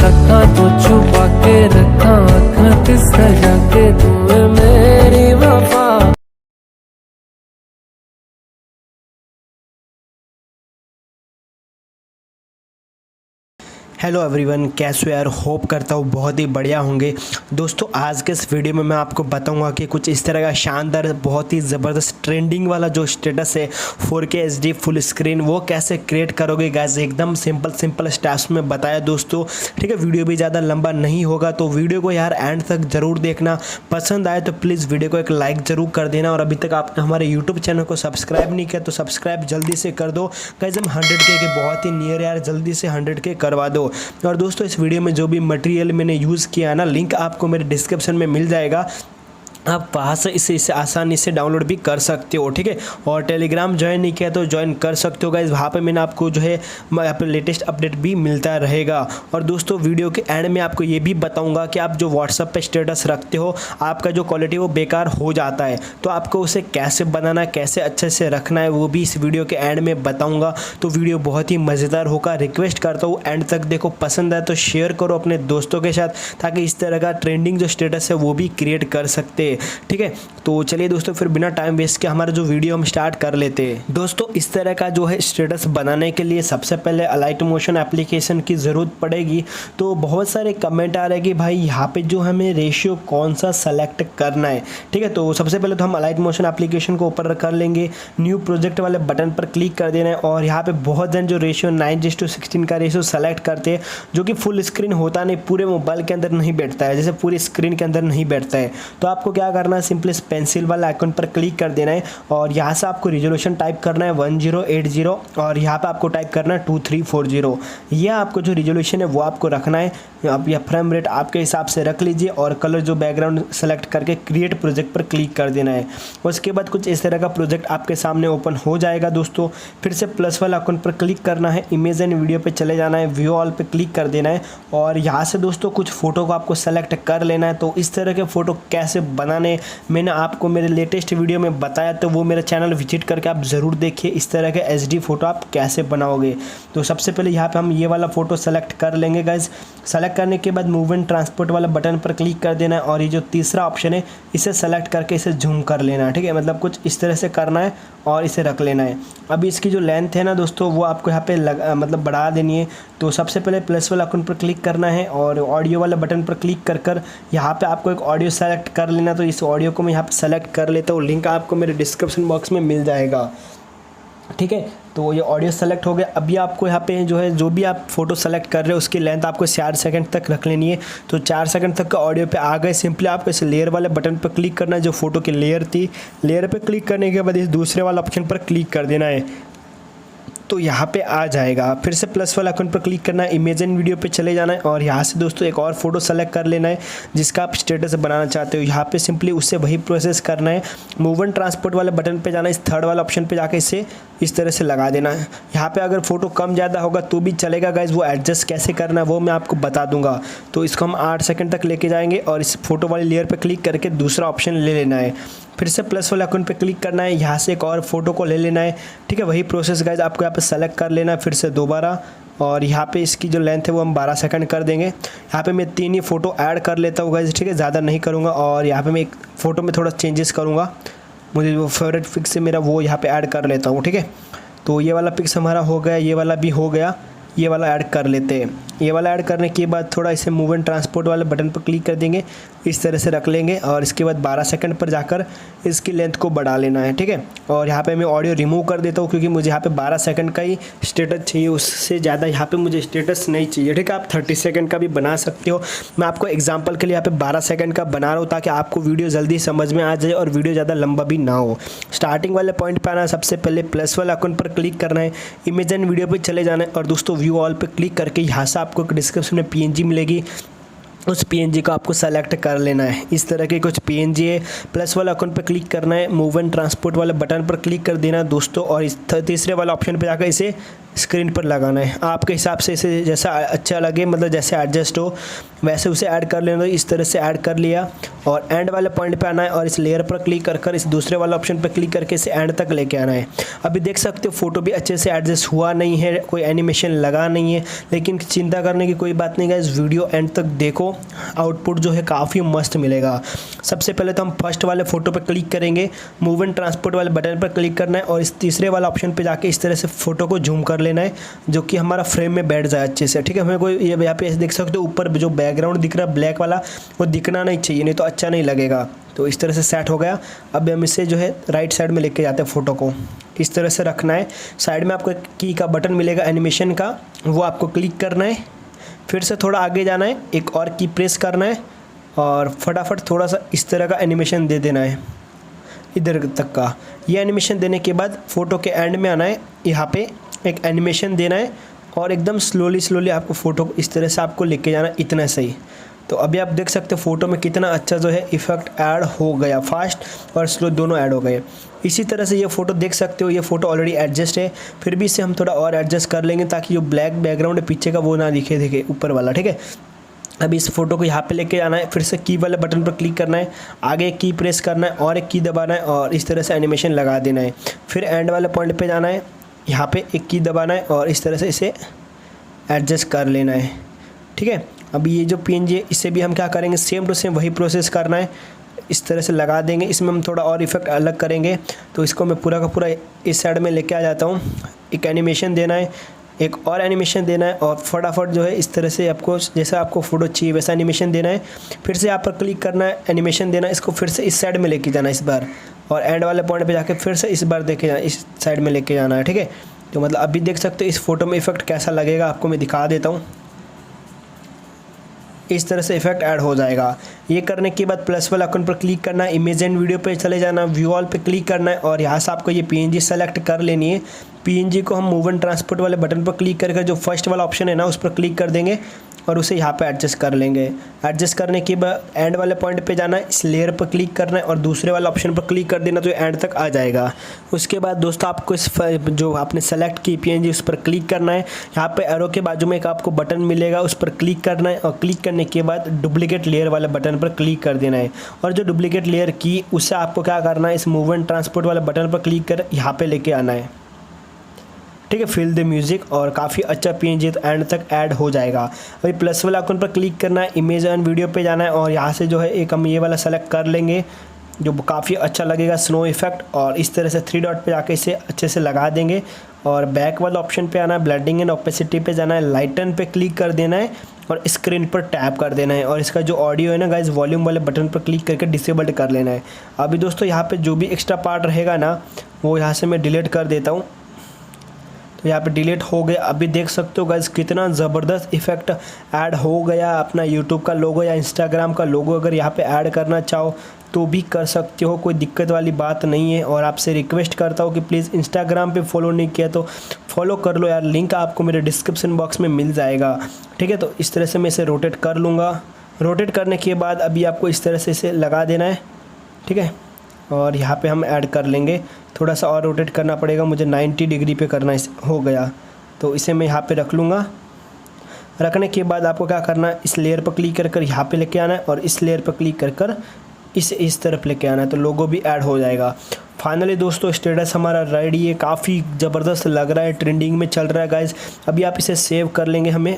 रखा तो छुपा के रखा, आँख सजा के तू मेरी वफा। हेलो एवरीवन, कैसे हो यार। होप करता हूँ बहुत ही बढ़िया होंगे। दोस्तों आज के इस वीडियो में मैं आपको बताऊंगा कि कुछ इस तरह का शानदार बहुत ही ज़बरदस्त ट्रेंडिंग वाला जो स्टेटस है 4K HD फुल स्क्रीन वो कैसे क्रिएट करोगे गाइस। एकदम सिंपल स्टेप्स में बताया दोस्तों, ठीक है। वीडियो भी ज़्यादा लंबा नहीं होगा तो वीडियो को यार एंड तक ज़रूर देखना। पसंद आए तो प्लीज़ वीडियो को एक लाइक ज़रूर कर देना, और अभी तक आपने हमारे यूट्यूब चैनल को सब्सक्राइब नहीं किया तो सब्सक्राइब जल्दी से कर दो गाइस। हम 100K के बहुत ही नियर यार, जल्दी से 100K करवा दो। और दोस्तों इस वीडियो में जो भी मटेरियल मैंने यूज़ किया है ना, लिंक आपको मेरे डिस्क्रिप्शन में मिल जाएगा। आप वहाँ से इसे आसानी से डाउनलोड भी कर सकते हो, ठीक है। और टेलीग्राम ज्वाइन नहीं किया तो ज्वाइन कर सकते हो गाइस। वहाँ पे मैंने आपको जो है यहाँ पे लेटेस्ट अपडेट भी मिलता रहेगा। और दोस्तों वीडियो के एंड में आपको ये भी बताऊंगा कि आप जो व्हाट्सएप पे स्टेटस रखते हो आपका जो क्वालिटी वो बेकार हो जाता है, तो आपको उसे कैसे बनाना, कैसे अच्छे से रखना है वो भी इस वीडियो के एंड में बताऊँगा। तो वीडियो बहुत ही मज़ेदार होगा। रिक्वेस्ट करता हूँ एंड तक देखो, पसंद आए तो शेयर करो अपने दोस्तों के साथ, ताकि इस तरह का ट्रेंडिंग जो स्टेटस है वो भी क्रिएट कर सकते हैं, ठीक है। तो चलिए दोस्तों फिर बिना टाइम वेस्ट के हमारा जो वीडियो हम स्टार्ट कर लेते हैं। दोस्तों इस तरह का जो है स्टेटस बनाने के लिए सबसे पहले अलाइट मोशन एप्लीकेशन की ज़रूरत पड़ेगी। तो बहुत सारे कमेंट आ रहे हैं कि भाई यहाँ पे जो हमें रेशियो कौन सा सेलेक्ट करना है, ठीक है। तो सबसे पहले तो हम अलाइट मोशन एप्लीकेशन को ऊपर कर लेंगे, न्यू प्रोजेक्ट वाले बटन पर क्लिक कर देना है। और यहाँ पे बहुत जन जो रेशियो 9:16 का रेशियो सेलेक्ट करते हैं, जो कि फुल स्क्रीन होता नहीं, पूरे मोबाइल के अंदर नहीं बैठता है, जैसे पूरी स्क्रीन के अंदर नहीं बैठता है। तो आपको क्या करना है, सिंपली पेंसिल वाला आइकन पर क्लिक कर देना है और यहाँ से आपको रिजोल्यूशन टाइप करना है 1080 और यहाँ पे आपको टाइप करना है 2340। यह आपको जो रिजोल्यूशन है वो आपको रखना है। आप यह फ्रेम रेट आपके हिसाब से रख लीजिए और कलर जो बैकग्राउंड सेलेक्ट करके क्रिएट प्रोजेक्ट पर क्लिक कर देना है। उसके बाद कुछ इस तरह का प्रोजेक्ट आपके सामने ओपन हो जाएगा दोस्तों। फिर से प्लस वाला आइकन पर क्लिक करना है, इमेज एंड वीडियो पे चले जाना है, व्यू ऑल पे क्लिक कर देना है और यहाँ से दोस्तों कुछ फ़ोटो को आपको सेलेक्ट कर लेना है। तो इस तरह के फ़ोटो कैसे बनाने मैंने आपको मेरे लेटेस्ट वीडियो में बताया, तो वो मेरा चैनल विजिट करके आप ज़रूर देखिए इस तरह के HD फ़ोटो आप कैसे बनाओगे। तो सबसे पहले यहाँ पे हम ये वाला फ़ोटो सेलेक्ट कर लेंगे गाइज। सेलेक्ट करने के बाद मूव एंड ट्रांसपोर्ट वाला बटन पर क्लिक कर देना है और ये जो तीसरा ऑप्शन है इसे सेलेक्ट करके इसे जूम कर लेना है, ठीक है। मतलब कुछ इस तरह से करना है और इसे रख लेना है। अभी इसकी जो लेंथ है ना दोस्तों वो आपको यहाँ पे मतलब बढ़ा देनी है। तो सबसे पहले प्लस वाला आइकन पर क्लिक करना है और ऑडियो वाला बटन पर क्लिक कर यहाँ पे आपको एक ऑडियो सेलेक्ट कर लेना। तो इस ऑडियो को मैं यहाँ पे सेलेक्ट कर लेता हूँ, लिंक आपको मेरे डिस्क्रिप्शन बॉक्स में मिल जाएगा, ठीक है। तो ये ऑडियो सेलेक्ट हो गया। अभी आपको यहाँ पे जो है जो भी आप फोटो सेलेक्ट कर रहे हो उसकी लेंथ आपको 4 सेकंड तक रख लेनी है। तो 4 सेकंड तक का ऑडियो पे आ गए। सिंपली आपको इस लेयर वाले बटन पर क्लिक करना है, जो फोटो की लेयर थी, लेयर पे क्लिक करने के बाद इस दूसरे वाला ऑप्शन पर क्लिक कर देना है, तो यहाँ पे आ जाएगा। फिर से प्लस वाला आइकन पर क्लिक करना है, इमेज एंड वीडियो पे चले जाना है और यहाँ से दोस्तों एक और फोटो सेलेक्ट कर लेना है जिसका आप स्टेटस बनाना चाहते हो। यहाँ पे सिंपली उससे वही प्रोसेस करना है, मूव एंड ट्रांसपोर्ट वाले बटन पे जाना है, इस थर्ड वाला ऑप्शन पे जाके इसे इस तरह से लगा देना है। यहाँ पे अगर फोटो कम ज़्यादा होगा तो भी चलेगा गाइज, वो एडजस्ट कैसे करना है वो मैं आपको बता दूंगा। तो इसको हम 8 सेकंड तक लेके जाएंगे और इस फोटो वाली लेयर पे क्लिक करके दूसरा ऑप्शन ले लेना है। फिर से प्लस वाले आइकन पे क्लिक करना है, यहाँ से एक और फोटो को ले लेना है, ठीक है। वही प्रोसेस गाइज आपको यहाँ पे सेलेक्ट कर लेना है फिर से दोबारा, और यहाँ पे इसकी जो लेंथ है वो हम 12 सेकंड कर देंगे। यहाँ पे मैं 3 ही फ़ोटो ऐड कर लेता हूँ गाइज, ठीक है, ज़्यादा नहीं करूँगा। और यहाँ पे मैं एक फ़ोटो में थोड़ा चेंजेस करूँगा, मुझे वो फेवरेट पिक्स है मेरा वो यहाँ पे ऐड कर लेता हूँ, ठीक है। तो ये वाला पिक्स हमारा हो गया, ये वाला भी हो गया, ये वाला ऐड कर लेते हैं। ये वाला ऐड करने के बाद थोड़ा इसे मूव एंड ट्रांसपोर्ट वाले बटन पर क्लिक कर देंगे, इस तरह से रख लेंगे और इसके बाद 12 सेकंड पर जाकर इसकी लेंथ को बढ़ा लेना है, ठीक है। और यहाँ पे मैं ऑडियो रिमूव कर देता हूँ क्योंकि मुझे यहाँ पे 12 सेकंड का ही स्टेटस चाहिए, उससे ज़्यादा यहाँ पे मुझे स्टेटस नहीं चाहिए, ठीक है। आप 30 सेकंड का भी बना सकते हो। मैं आपको एग्जाम्पल के लिए यहाँ पे 12 सेकंड का बना रहा हूँ ताकि आपको वीडियो जल्दी समझ में आ जाए और वीडियो ज़्यादा लंबा भी ना हो। स्टार्टिंग वाले पॉइंट पर आना, सबसे पहले प्लस वाला आइकन पर क्लिक करना है, इमेज एंड वीडियो पर चले जाना है और दोस्तों व्यू ऑल पर क्लिक करके यहाँ से आपको डिस्क्रिप्शन में PNG मिलेगी, उस PNG को आपको सेलेक्ट कर लेना है। इस तरह के कुछ PNG है। प्लस वाला आइकन पर क्लिक करना है, मूव एंड ट्रांसपोर्ट वाले बटन पर क्लिक कर देना दोस्तों और इस तीसरे वाला ऑप्शन पे जाकर इसे स्क्रीन पर लगाना है। आपके हिसाब से इसे जैसा अच्छा लगे, मतलब जैसे एडजस्ट हो वैसे उसे ऐड कर लेना। इस तरह से ऐड कर लिया और एंड वाले पॉइंट पे आना है और इस लेयर पर क्लिक कर इस दूसरे वाला ऑप्शन पर क्लिक करके इसे एंड तक लेके आना है। अभी देख सकते हो फ़ोटो भी अच्छे से एडजस्ट हुआ नहीं है, कोई एनिमेशन लगा नहीं है, लेकिन चिंता करने की कोई बात नहीं है। इस वीडियो एंड तक देखो, आउटपुट जो है काफ़ी मस्त मिलेगा। सबसे पहले तो हम फर्स्ट वाले फ़ोटो पर क्लिक करेंगे, मूव एंड ट्रांसपोर्ट वाले बटन पर क्लिक करना है और इस तीसरे वाला ऑप्शन पे जाके इस तरह से फ़ोटो को जूम कर लेना है, जो कि हमारा फ्रेम में बैठ जाए अच्छे से। ठीक है, हमें कोई ये यहाँ पे देख सकते हो ऊपर जो बैकग्राउंड दिख रहा है ब्लैक वाला, वो दिखना नहीं चाहिए, नहीं तो अच्छा नहीं लगेगा। तो इस तरह से सेट हो गया। अब हम इसे जो है राइट साइड में लेके जाते हैं, फ़ोटो को इस तरह से रखना है। साइड में आपको एक की का बटन मिलेगा एनिमेशन का, वो आपको क्लिक करना है। फिर से थोड़ा आगे जाना है, एक और की प्रेस करना है और फटाफट थोड़ा सा इस तरह का एनिमेशन दे देना है, इधर तक का। ये एनिमेशन देने के बाद फ़ोटो के एंड में आना है, यहाँ पे एक एनिमेशन देना है और एकदम स्लोली आपको फ़ोटो को इस तरह से आपको लेके जाना, इतना सही। तो अभी आप देख सकते हो फ़ोटो में कितना अच्छा जो है इफ़ेक्ट ऐड हो गया, फास्ट और स्लो दोनों ऐड हो गए। इसी तरह से ये फ़ोटो देख सकते हो, ये फ़ोटो ऑलरेडी एडजस्ट है, फिर भी इसे हम थोड़ा और एडजस्ट कर लेंगे ताकि जो ब्लैक बैकग्राउंड है पीछे का वो ना दिखे ऊपर वाला। ठीक है, अभी इस फोटो को यहाँ पे लेके आना है, फिर से की वाले बटन पर क्लिक करना है, आगे एक की प्रेस करना है और एक की दबाना है और इस तरह से एनिमेशन लगा देना है। फिर एंड वाले पॉइंट पे जाना है, यहाँ पे एक की दबाना है और इस तरह से इसे एडजस्ट कर लेना है। ठीक है, अभी ये जो PNG है इसे भी हम क्या करेंगे, सेम टू सेम वही प्रोसेस करना है, इस तरह से लगा देंगे। इसमें हम थोड़ा और इफेक्ट अलग करेंगे, तो इसको मैं पूरा का पूरा इस साइड में लेके आ जाता हूँ। एक एनिमेशन देना है, एक और एनिमेशन देना है और फटाफट जो है इस तरह से आपको जैसा आपको फ़ोटो चाहिए वैसा एनिमेशन देना है। फिर से यहाँ पर क्लिक करना है, एनिमेशन देना है, इसको फिर से इस साइड में लेके जाना है इस बार, और एंड वाले पॉइंट पे जाके फिर से इस बार देखे जाना, इस साइड में लेके जाना है। ठीक है, तो मतलब अभी देख सकते हो इस फोटो में इफेक्ट कैसा लगेगा, आपको मैं दिखा देता हूँ। इस तरह से इफेक्ट ऐड हो जाएगा। ये करने के बाद प्लस वाला आइकन पर क्लिक करना है, इमेज एंड वीडियो पे चले जाना, व्यू ऑल पे क्लिक करना है और यहाँ से आपको ये PNG सेलेक्ट कर लेनी है। PNG को हम मूव एंड ट्रांसपोर्ट वाले बटन पर क्लिक करके जो फर्स्ट वाला ऑप्शन है ना उस पर क्लिक कर देंगे और उसे यहाँ पे एडजस्ट कर लेंगे। एडजस्ट करने के बाद एंड वाले पॉइंट पे जाना है, इस लेयर पर क्लिक करना है और दूसरे वाला ऑप्शन पर क्लिक कर देना, तो एंड तक आ जाएगा। उसके बाद दोस्तों आपको इस जो आपने सेलेक्ट की PNG उस पर क्लिक करना है। यहाँ पे एरो के बाजू में एक आपको बटन मिलेगा, उस पर क्लिक करना है और क्लिक करने के बाद डुप्लीकेट लेयर वाले बटन पर क्लिक कर देना है। और जो डुप्लीकेट लेयर की उससे आपको क्या करना है, इस मूव एंड ट्रांसपोर्ट वाले बटन पर क्लिक कर यहाँ पे लेके आना है। ठीक है, फील द म्यूजिक और काफ़ी अच्छा PNG तो एंड तक ऐड हो जाएगा। अभी प्लस वाला आइकन पर क्लिक करना है, इमेज एंड वीडियो पे जाना है और यहाँ से जो है एक हम ये वाला सेलेक्ट कर लेंगे जो काफ़ी अच्छा लगेगा, स्नो इफेक्ट, और इस तरह से 3 डॉट पे जाके इसे अच्छे से लगा देंगे। और बैक वाला ऑप्शन पे आना है, ब्लेंडिंग एंड ओपेसिटी पे जाना है, लाइटन पे क्लिक कर देना है और स्क्रीन पर टैप कर देना है और इसका जो ऑडियो है ना गाइस, वॉल्यूम वाले बटन पर क्लिक करके डिसेबल्ड कर लेना है। अभी दोस्तों यहाँ पे जो भी एक्स्ट्रा पार्ट रहेगा ना वो यहाँ से मैं डिलीट कर देता हूँ, तो यहाँ पे डिलीट हो गया। अभी देख सकते हो गाइस कितना ज़बरदस्त इफेक्ट ऐड हो गया। अपना यूट्यूब का लोगो या इंस्टाग्राम का लोगो अगर यहाँ पे ऐड करना चाहो तो भी कर सकते हो, कोई दिक्कत वाली बात नहीं है। और आपसे रिक्वेस्ट करता हूँ कि प्लीज़ इंस्टाग्राम पे फॉलो नहीं किया तो फॉलो कर लो यार, लिंक आपको मेरे डिस्क्रिप्शन बॉक्स में मिल जाएगा। ठीक है, तो इस तरह से मैं इसे रोटेट कर लूँगा। रोटेट करने के बाद अभी आपको इस तरह से इसे लगा देना है। ठीक है, और यहाँ पे हम ऐड कर लेंगे, थोड़ा सा और रोटेट करना पड़ेगा मुझे, 90 डिग्री पे करना हो गया, तो इसे मैं यहाँ पे रख लूँगा। रखने के बाद आपको क्या करना है, इस लेयर पर क्लिक कर यहाँ पे लेके आना है और इस लेयर पर क्लिक कर इस तरफ लेके आना है, तो लोगो भी ऐड हो जाएगा। फाइनली दोस्तों स्टेटस हमारा रेडी है, काफ़ी ज़बरदस्त लग रहा है, ट्रेंडिंग में चल रहा है गाइज। अभी आप इसे सेव कर लेंगे, हमें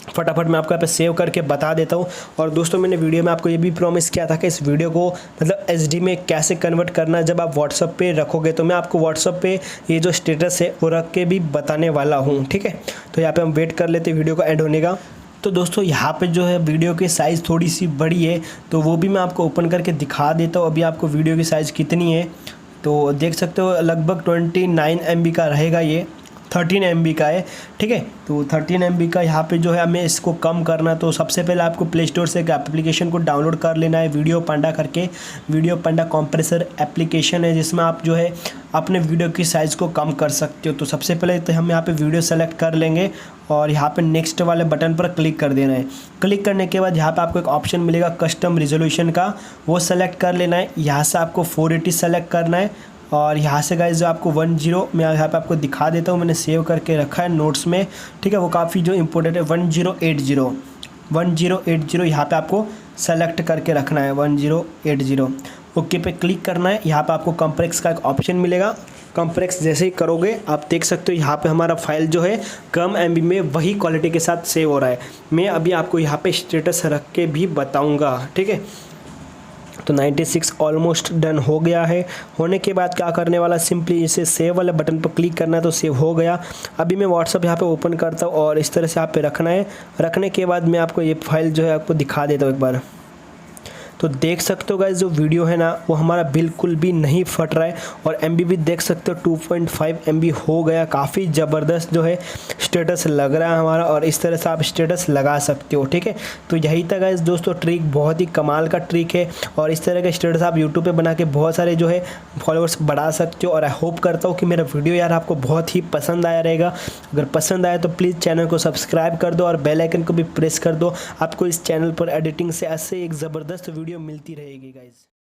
फटाफट मैं आपको यहाँ पे सेव करके बता देता हूँ। और दोस्तों मैंने वीडियो में आपको ये भी प्रॉमिस किया था कि इस वीडियो को मतलब HD में कैसे कन्वर्ट करना है जब आप व्हाट्सअप पे रखोगे, तो मैं आपको व्हाट्सअप पे ये जो स्टेटस है वो रख के भी बताने वाला हूँ। ठीक है, तो यहाँ पे हम वेट कर लेते हैं वीडियो का एंड होने का। तो दोस्तों यहाँ पे जो है वीडियो की साइज़ थोड़ी सी बड़ी है, तो वो भी मैं आपको ओपन करके दिखा देता हूँ। अभी आपको वीडियो की साइज़ कितनी है तो देख सकते हो, लगभग 29 MB का रहेगा, ये 13 MB का है। ठीक है, तो 13 MB का यहाँ पे जो है हमें इसको कम करना, तो सबसे पहले आपको प्ले स्टोर से एक एप्लीकेशन को डाउनलोड कर लेना है, वीडियो पांडा करके। वीडियो पांडा कंप्रेसर एप्लीकेशन है जिसमें आप जो है अपने वीडियो की साइज़ को कम कर सकते हो। तो सबसे पहले तो हम यहाँ पे वीडियो सेलेक्ट कर लेंगे और यहाँ पे नेक्स्ट वाले बटन पर क्लिक कर देना है। क्लिक करने के बाद यहाँ पे आपको एक ऑप्शन मिलेगा कस्टम रिजोल्यूशन का, वो सेलेक्ट कर लेना है। यहाँ से आपको 480 सेलेक्ट करना है और यहाँ से गाइस जो आपको 10 मैं यहाँ पे आपको दिखा देता हूँ, मैंने सेव करके रखा है नोट्स में, ठीक है। वो काफ़ी जो इंपॉर्टेंट है 1080 यहाँ पे आपको सेलेक्ट करके रखना है 1080। ओके पे क्लिक करना है। यहाँ पे आपको कंप्रेस का एक ऑप्शन मिलेगा। कंप्रेस जैसे ही करोगे आप देख सकते हो यहाँ पे हमारा फाइल जो है कम MB में वही क्वालिटी के साथ सेव हो रहा है। मैं अभी आपको यहाँ पे स्टेटस रख के भी बताऊँगा, ठीक है। तो 96 ऑलमोस्ट डन हो गया है। होने के बाद क्या करने वाला, सिंपली इसे सेव वाले बटन पर क्लिक करना है तो सेव हो गया। अभी मैं व्हाट्सअप यहाँ पे ओपन करता हूँ और इस तरह से यहाँ पे रखना है। रखने के बाद मैं आपको ये फाइल जो है आपको दिखा देता हूँ एक बार। तो देख सकते हो गाइस जो वीडियो है ना वो हमारा बिल्कुल भी नहीं फट रहा है और MB भी देख सकते हो 2.5 MB हो गया। काफ़ी ज़बरदस्त जो है स्टेटस लग रहा है हमारा और इस तरह से आप स्टेटस लगा सकते हो, ठीक है। तो यही था गाइस दोस्तों ट्रिक, बहुत ही कमाल का ट्रिक है और इस तरह के स्टेटस आप यूट्यूब पे बना के बहुत सारे जो है फॉलोअर्स बढ़ा सकते हो। और आई होप करता हूँ कि मेरा वीडियो यार आपको बहुत ही पसंद आया रहेगा। अगर पसंद आया तो प्लीज़ चैनल को सब्सक्राइब कर दो और बेल आइकन को भी प्रेस कर दो। आपको इस चैनल पर एडिटिंग से ऐसे एक ज़बरदस्त वीडियो मिलती रहेगी गाइस।